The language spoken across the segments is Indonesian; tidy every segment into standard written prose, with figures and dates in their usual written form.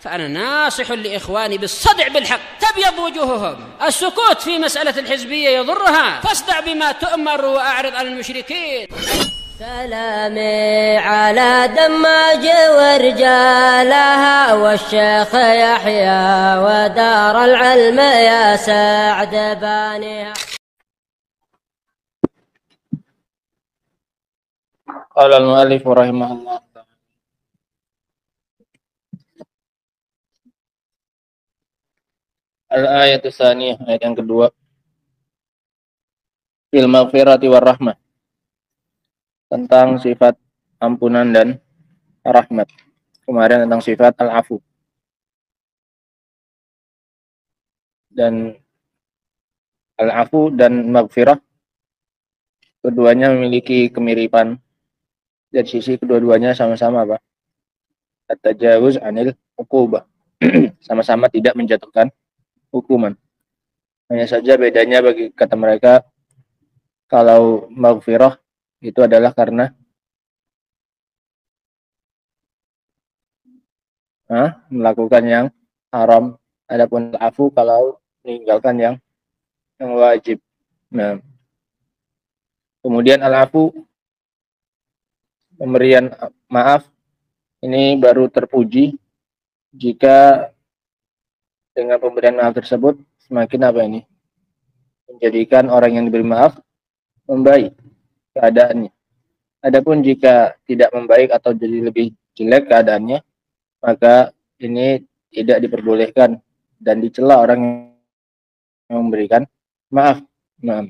فأنا ناصح لإخواني بالصدع بالحق تبيض وجوههم. السكوت في مسألة الحزبية يضرها، فاصدع بما تؤمر وأعرض عن المشركين. سلامي على دماج ورجالها والشيخ يحيى ودار العلم يا سعد بانيها. قال المؤلف رحمه الله al-ayat tsaniyah, ayat yang kedua, fil maghfirati war rahmah, tentang sifat ampunan dan rahmat. Kemarin tentang sifat al-afu. Dan al-afu dan maghfirah keduanya memiliki kemiripan. Dari sisi kedua-duanya sama-sama apa? At-tajawuz anil uqubah. Sama-sama tidak menjatuhkan hukuman. Hanya saja bedanya bagi kata mereka, kalau maghfirah itu adalah karena melakukan yang haram, adapun afu kalau meninggalkan yang wajib. Nah, kemudian al-afu, pemberian maaf, ini baru terpuji jika dengan pemberian maaf tersebut semakin apa ini? Menjadikan orang yang diberi maaf membaik keadaannya. Adapun jika tidak membaik atau jadi lebih jelek keadaannya, maka ini tidak diperbolehkan dan dicela orang yang memberikan maaf. Nah,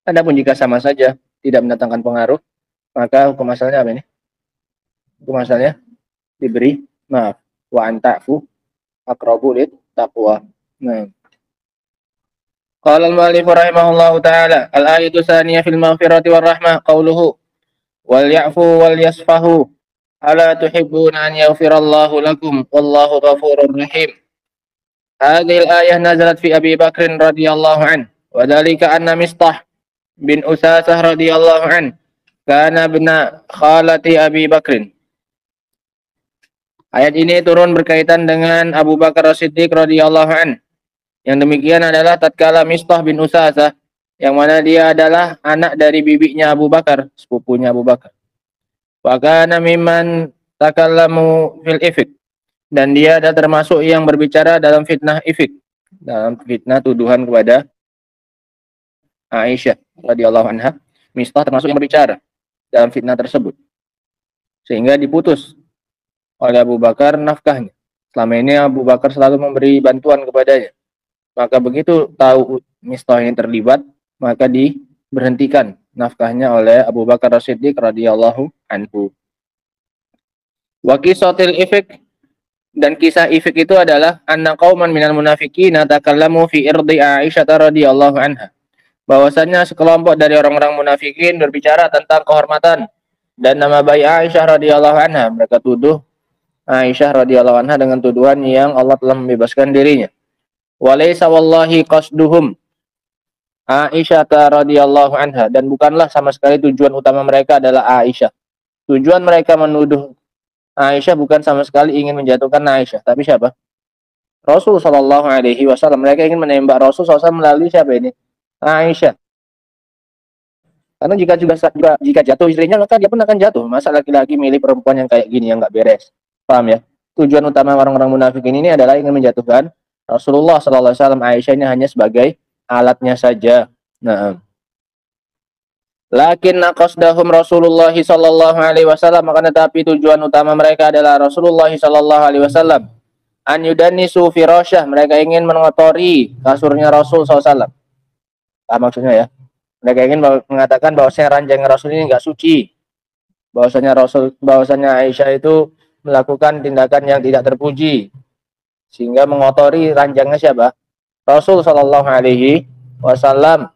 adapun jika sama saja tidak mendatangkan pengaruh, maka hukum asalnya apa ini? Hukum asalnya diberi maaf. Wa anta'fu aqrabu lit taqwa. Nah, qala al-mu'allif rahimahullahu ta'ala al-ayatu tsaniyah fil maghfirati war rahmah qauluhu wal ya'fu wal yasfahu ala tuhibbuna an yaghfirallahu lakum wallahu ghafurur rahim. Hadhihi al-ayah nazalat fi Abi Bakr radhiyallahu anhu wa dhalika anna Mistah bin Usasah radhiyallahu anhu kana ibna khalati Abi Bakr. Ayat ini turun berkaitan dengan Abu Bakar As-Siddiq radhiyallahu anhu. Yang demikian adalah tatkala Mistah bin Usasah, yang mana dia adalah anak dari bibinya Abu Bakar, sepupunya Abu Bakar. Wa kana mimman takallamu fil ifk, dan dia adalah termasuk yang berbicara dalam fitnah ifk, dalam fitnah tuduhan kepada Aisyah radhiyallahu anha. Mistah termasuk yang berbicara dalam fitnah tersebut, sehingga diputus oleh Abu Bakar nafkahnya. Selama ini Abu Bakar selalu memberi bantuan kepadanya. Maka begitu tahu Mistah ini terlibat, maka diberhentikan nafkahnya oleh Abu Bakar As-Siddiq radhiyallahu anhu. Wa qisatil ifk, dan kisah ifk itu adalah anna qauman minal munafiqina takallamu fi irdi Aisyah radhiyallahu anha. Bahwasanya sekelompok dari orang-orang munafikin berbicara tentang kehormatan dan nama baik Aisyah radhiyallahu anha. Mereka tuduh Aisyah radhiyallahu anha dengan tuduhan yang Allah telah membebaskan dirinya. Walaysa wallahi qasduhum Aisyah radhiyallahu anha, dan bukanlah sama sekali tujuan utama mereka adalah Aisyah. Tujuan mereka menuduh Aisyah bukan sama sekali ingin menjatuhkan Aisyah, tapi siapa? Rasul sallallahu alaihi wasallam. Mereka ingin menembak Rasul SAW melalui siapa ini? Aisyah. Karena jika jatuh istrinya, maka dia pun akan jatuh. Masa laki-laki milih perempuan yang kayak gini, yang nggak beres? Paham ya? Tujuan utama orang-orang munafik ini adalah ingin menjatuhkan Rasulullah sallallahu alaihi wasallam. Aisyah ini hanya sebagai alatnya saja. Nah, lakin qasdahum Rasulullah sallallahu alaihi wasallam, maka tetapi tujuan utama mereka adalah Rasulullah sallallahu alaihi wasallam. An yudannisu firasyah, mereka ingin mengotori kasurnya Rasul sallallahu alaihi wasallam. Apa maksudnya ya? Mereka ingin mengatakan bahwasanya ranjang Rasul ini enggak suci. Bahwasanya Aisyah itu melakukan tindakan yang tidak terpuji, sehingga mengotori ranjangnya siapa? Rasul sallallahu alaihi wasallam.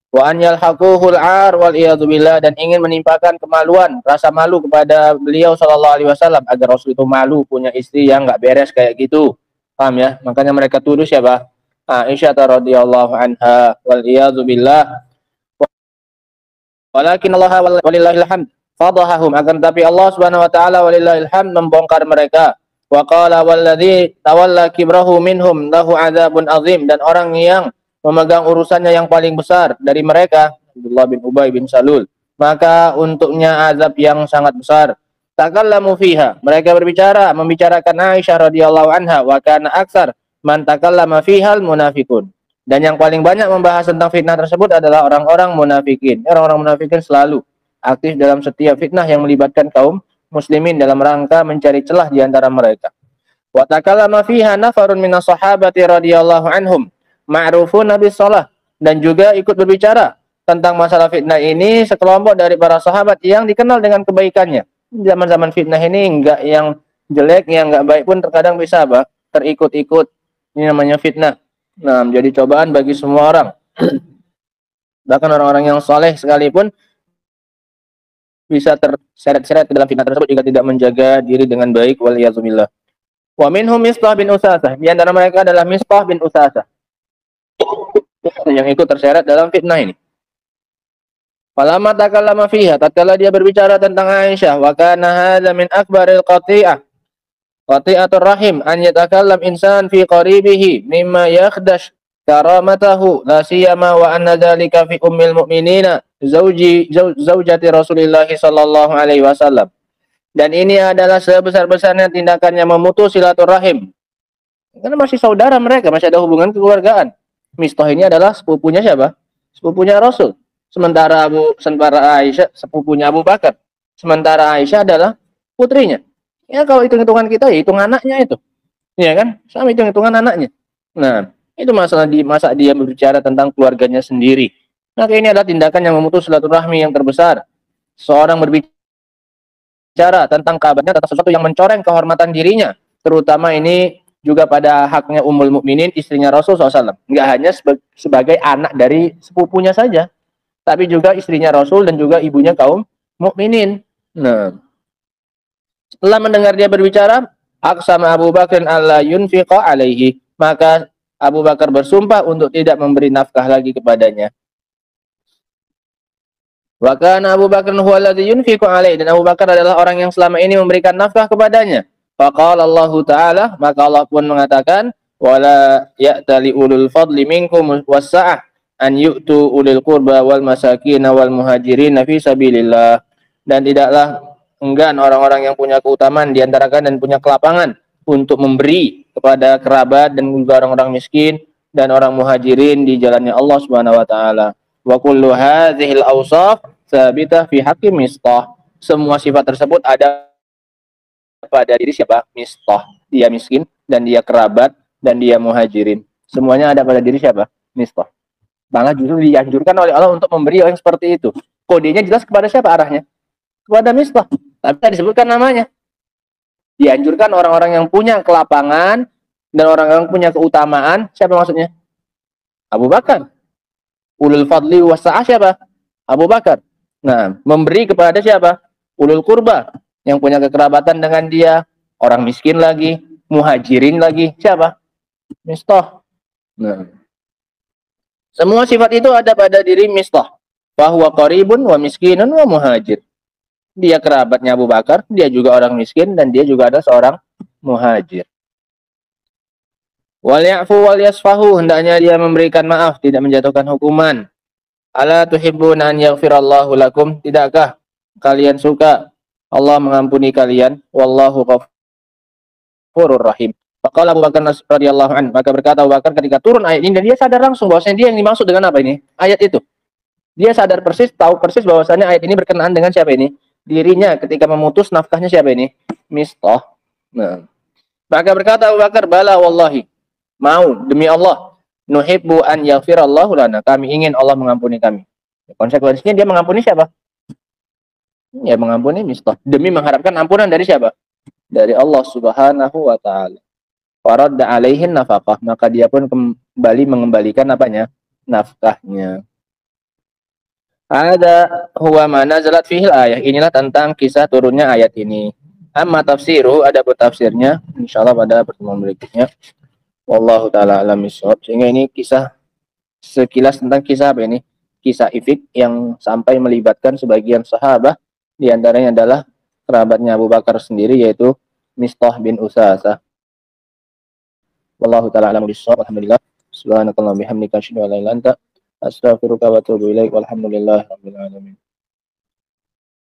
Wa an yalhaquhul ar wal iyadu billah, dan ingin menimpakan kemaluan, rasa malu kepada beliau sallallahu alaihi wasallam, agar Rasul itu malu punya istri yang enggak beres kayak gitu. Paham ya? Makanya mereka tuduh siapa? Aisyah radhiyallahu anha wal iyadu billah. Walakin Allah walillahil hamd fadhahum, akan tapi Allah Subhanahu wa taala walillahil hamd membongkar mereka, Wa qala walladzi tawalla kibrahu minhum lahu adzabun azim, dan orang yang memegang urusannya yang paling besar dari mereka, Abdullah bin Ubay bin Salul, maka untuknya azab yang sangat besar. Takallamu fiha, mereka membicarakan Aisyah radhiyallahu anha, wa kana aksar man takallama fihal munafiqun. Dan yang paling banyak membahas tentang fitnah tersebut adalah orang-orang munafikin. Orang-orang munafikin selalu aktif dalam setiap fitnah yang melibatkan kaum muslimin dalam rangka mencari celah di antara mereka. Wa takallama fiha nafarun minas sahabati radhiyallahu anhum ma'rufun bis shalah, dan juga ikut berbicara tentang masalah fitnah ini sekelompok dari para sahabat yang dikenal dengan kebaikannya. Zaman-zaman fitnah ini enggak yang jelek, yang enggak baik pun terkadang bisa terikut-ikut. Ini namanya fitnah. Nah, menjadi cobaan bagi semua orang. Bahkan orang-orang yang saleh sekalipun bisa terseret-seret ke dalam fitnah tersebut jika tidak menjaga diri dengan baik, waliyadzubillah. Wa minhum Mistah bin Usasah, di antara mereka adalah Mistah bin Usasah yang ikut terseret dalam fitnah ini. Falamma takallama fiha, tatkala dia berbicara tentang Aisyah, wa kana hadza min akbaril qati'atur rahim an yatakallam insan fi qaribihi mimma yakhdash karamatahu la siyama wa anna dzalika fi ummil mu'minina zaujati Rasulillah sallallahu alaihi wasallam. Dan ini adalah sebesar-besarnya tindakannya memutus silaturahim, karena masih saudara mereka, masih ada hubungan kekeluargaan. Mistah ini adalah sepupunya siapa? Sepupunya Rasul. Sementara Aisyah sepupunya Abu Bakar. Sementara Aisyah adalah putrinya. Ya kalau hitung-hitungan kita ya hitung anaknya itu. Ya kan? Sama hitung-hitungan anaknya. Nah, itu masa dia berbicara tentang keluarganya sendiri. Maka ini adalah tindakan yang memutus silaturahmi yang terbesar. Seorang berbicara tentang kabarnya, tentang sesuatu yang mencoreng kehormatan dirinya. Terutama ini juga pada haknya Ummul Mukminin, istrinya Rasul SAW. Enggak hanya sebagai anak dari sepupunya saja, tapi juga istrinya Rasul dan juga ibunya kaum mukminin. Nah, setelah mendengar dia berbicara, aqsama Abu Bakar alla yunfiqa alaihi, maka Abu Bakar bersumpah untuk tidak memberi nafkah lagi kepadanya. Wa kana Abu Bakar huwa alladhi yunfiqu alaihi, dan Abu Bakar adalah orang yang selama ini memberikan nafkah kepadanya. Faqala Allah Ta'ala, maka Allah pun mengatakan, wala ya'tali ulul fadli minkum wassa'ah an yu'tu ulil qurba wal masakin wal muhajirin fi sabilillah, dan tidaklah enggan orang-orang yang punya keutamaan di antara kalian dan punya kelapangan untuk memberi kepada kerabat dan juga orang-orang miskin dan orang muhajirin di jalannya Allah Subhanahu wa taala. Wa kullu hadhil awsaf tsabitah fi haqqi Mistah. Semua sifat tersebut ada pada diri siapa? Mistah. Dia miskin dan dia kerabat dan dia muhajirin. Semuanya ada pada diri siapa? Mistah. Malah justru dianjurkan oleh Allah untuk memberi yang seperti itu. Kodenya jelas kepada siapa arahnya? Kepada Mistah. Tapi tidak disebutkan namanya. Dianjurkan orang-orang yang punya kelapangan dan orang yang punya keutamaan. Siapa maksudnya? Abu Bakar. Ulul fadli wasa'ah siapa? Abu Bakar. Nah, memberi kepada siapa? Ulul qurba, yang punya kekerabatan dengan dia. Orang miskin lagi, muhajirin lagi. Siapa? Mistah. Nah, semua sifat itu ada pada diri Mistah. Bahwa qaribun wa miskinun wa muhajir. Dia kerabatnya Abu Bakar, dia juga orang miskin, dan dia juga ada seorang muhajir. Wal ya'fu wal yasfahu, hendaknya dia memberikan maaf, tidak menjatuhkan hukuman. Ala tuhibbuna an yaghfirallahu lakum, tidakkah kalian suka Allah mengampuni kalian? Wallahu ghafurur rahim. Faqala Abu Bakar radhiyallahu anhu, maka berkata Abu Bakar ketika turun ayat ini, dan dia sadar langsung bahwasanya dia yang dimaksud dengan apa ini? Ayat itu. Dia sadar persis, tahu persis bahwasanya ayat ini berkenaan dengan siapa ini? Dirinya ketika memutus nafkahnya siapa ini? Mistah. Nah, maka berkata Abu Bakar, bala wallahi, mau demi Allah, nuhibbu an yaghfirallahu lana, kami ingin Allah mengampuni kami. Konsekuensinya dia mengampuni siapa? Ya mengampuni Mistah, demi mengharapkan ampunan dari siapa? Dari Allah Subhanahu wa taala. Faradda alaihin nafaqah, maka dia pun kembali mengembalikan apanya? Nafkahnya. Ada huwa ma nazalat fihil ayah, inilah tentang kisah turunnya ayat ini. Amma tafsiru, ada tafsirnya insyaallah pada pertemuan berikutnya. Wallahu taala alam bissawab. Sehingga ini kisah sekilas tentang kisah apa ini? Kisah ifk yang sampai melibatkan sebagian sahabat, di antaranya adalah kerabatnya Abu Bakar sendiri, yaitu Mistah bin Usasah. Wallahu ta'ala a'lamu bissawab. Alhamdulillah. Subhanakallahumma bihamdika asyhadu an la ilaha illa anta astaghfiruka wa atubu ilaik. Walhamdulillahi rabbil alamin.